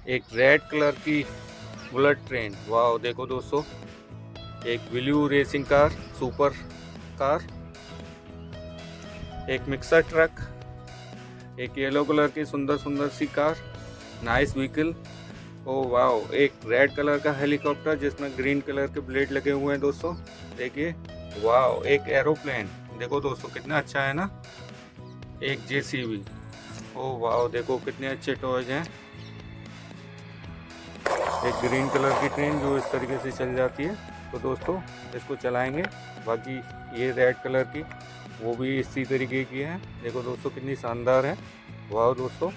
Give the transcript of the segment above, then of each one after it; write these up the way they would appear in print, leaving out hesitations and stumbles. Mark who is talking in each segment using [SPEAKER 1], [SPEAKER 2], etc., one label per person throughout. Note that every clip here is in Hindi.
[SPEAKER 1] एक रेड कलर की बुलेट ट्रेन, वाह देखो दोस्तों। एक blue racing car, super car. एक मिक्सर ट्रक। एक येलो कलर की सुंदर सुंदर सी कार, नाइस व्हीकल। ओ वाह, एक रेड कलर का हेलीकॉप्टर जिसमें ग्रीन कलर के ब्लेड लगे हुए हैं दोस्तों, देखिए। वाह, एक एरोप्लेन, देखो दोस्तों कितना अच्छा है ना। एक जेसीबी, ओ वाह देखो कितने अच्छे टॉयज हैं। एक ग्रीन कलर की ट्रेन जो इस तरीके से चल जाती है, तो दोस्तों इसको चलाएंगे। बाकी ये रेड कलर की, वो भी इसी तरीके की है, देखो दोस्तों कितनी शानदार है। वाह दोस्तों,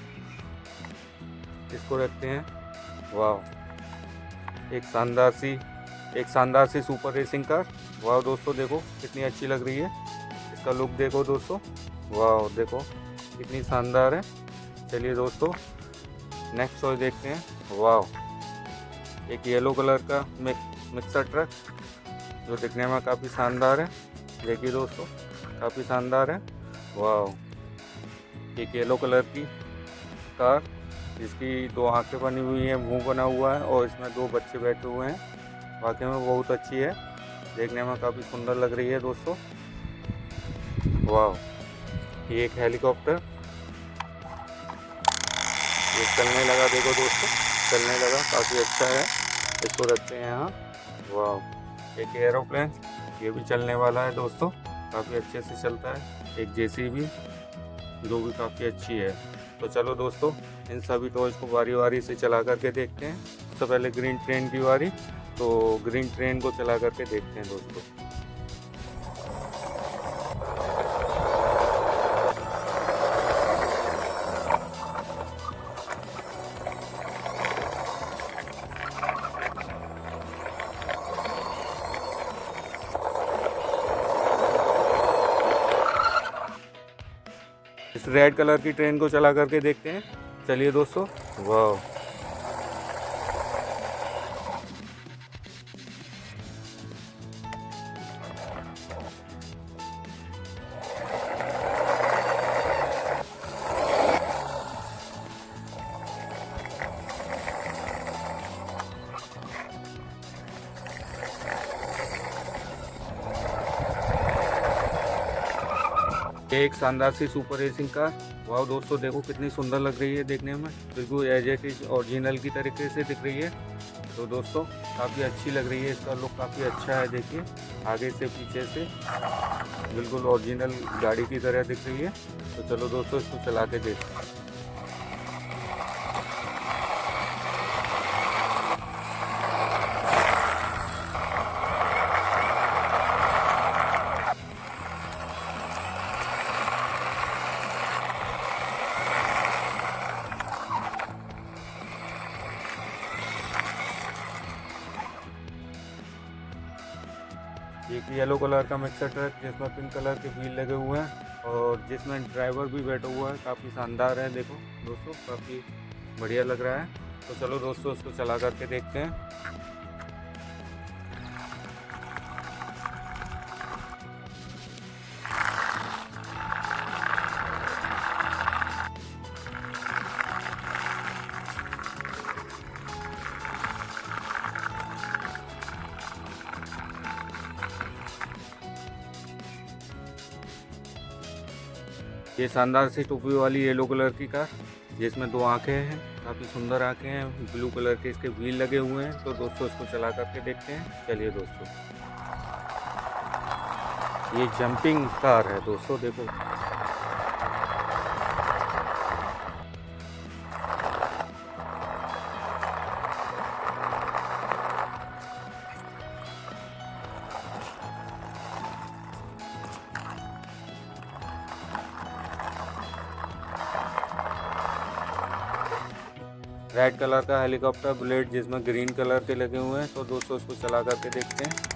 [SPEAKER 1] इसको रखते हैं। वाह, एक शानदार सी सुपर रेसिंग कार। वाह दोस्तों देखो कितनी अच्छी लग रही है, इसका लुक देखो दोस्तों। वाह देखो कितनी शानदार है। चलिए दोस्तों नेक्स्ट टॉय देखते हैं। वाह, एक येलो कलर का मिक्सर ट्रक जो दिखने में काफ़ी शानदार है, देखिए दोस्तों काफ़ी शानदार है। वाह, एक येलो कलर की कार जिसकी दो आंखें बनी हुई हैं, मुंह बना हुआ है और इसमें दो बच्चे बैठे हुए हैं, वाकई में बहुत अच्छी है, देखने में काफ़ी सुंदर लग रही है दोस्तों। वाह, ये एक हेलीकॉप्टर, ये चलने लगा, देखो दोस्तों चलने लगा, काफ़ी अच्छा है, इसको रखते हैं यहाँ। वाह, एक एरोप्लेन, ये भी चलने वाला है दोस्तों, काफ़ी अच्छे से चलता है। एक जेसीबी जो भी काफ़ी अच्छी है। तो चलो दोस्तों इन सभी टॉयज़ को बारी बारी से चला करके देखते हैं। सबसे पहले ग्रीन ट्रेन की बारी, तो ग्रीन ट्रेन को चला करके देखते हैं दोस्तों। इस रेड कलर की ट्रेन को चला करके देखते हैं, चलिए दोस्तों। वाह, ये एक शानदार सी सुपर रेसिंग कार। वाह दोस्तों देखो कितनी सुंदर लग रही है देखने में, बिल्कुल एज इट इज ओरिजिनल की तरीके से दिख रही है। तो दोस्तों काफ़ी अच्छी लग रही है, इसका लुक काफ़ी अच्छा है, देखिए आगे से पीछे से बिल्कुल ओरिजिनल गाड़ी की तरह दिख रही है। तो चलो दोस्तों इसको चला के देखते हैं। एक येलो कलर का मिक्सर ट्रक जिसमें पिंक कलर के व्हील लगे हुए हैं और जिसमें ड्राइवर भी बैठा हुआ है, काफ़ी शानदार है, देखो दोस्तों काफ़ी बढ़िया लग रहा है। तो चलो दोस्तों इसको चला करके देखते हैं। ये शानदार सी टोपी वाली येलो कलर की कार जिसमें दो आंखें हैं, काफ़ी सुंदर आंखें हैं, ब्लू कलर के इसके व्हील लगे हुए हैं। तो दोस्तों इसको चला करके देखते हैं, चलिए दोस्तों। ये जंपिंग कार है दोस्तों, देखो रेड कलर का हेलीकॉप्टर बुलेट जिसमें ग्रीन कलर के लगे हुए हैं। तो दोस्तों इसको चला करके देखते हैं।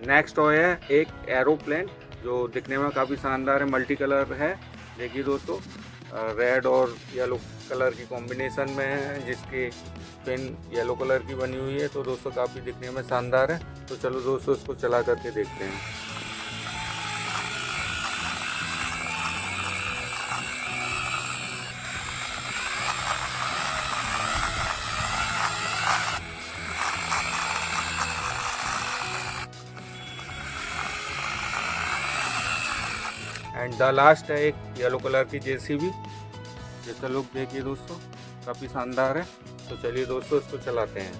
[SPEAKER 1] नेक्स्ट टॉय है एक एरोप्लेन, जो दिखने में काफ़ी शानदार है, मल्टी कलर है। देखिए दोस्तों, रेड और येलो कलर की कॉम्बिनेशन में है, जिसकी पिन येलो कलर की बनी हुई है। तो दोस्तों काफ़ी दिखने में शानदार है। तो चलो दोस्तों इसको चला करके देखते हैं। एंड द लास्ट है एक येलो कलर की जेसीबी, जिसका लुक देखिए दोस्तों, काफ़ी शानदार है। तो चलिए दोस्तों इसको चलाते हैं।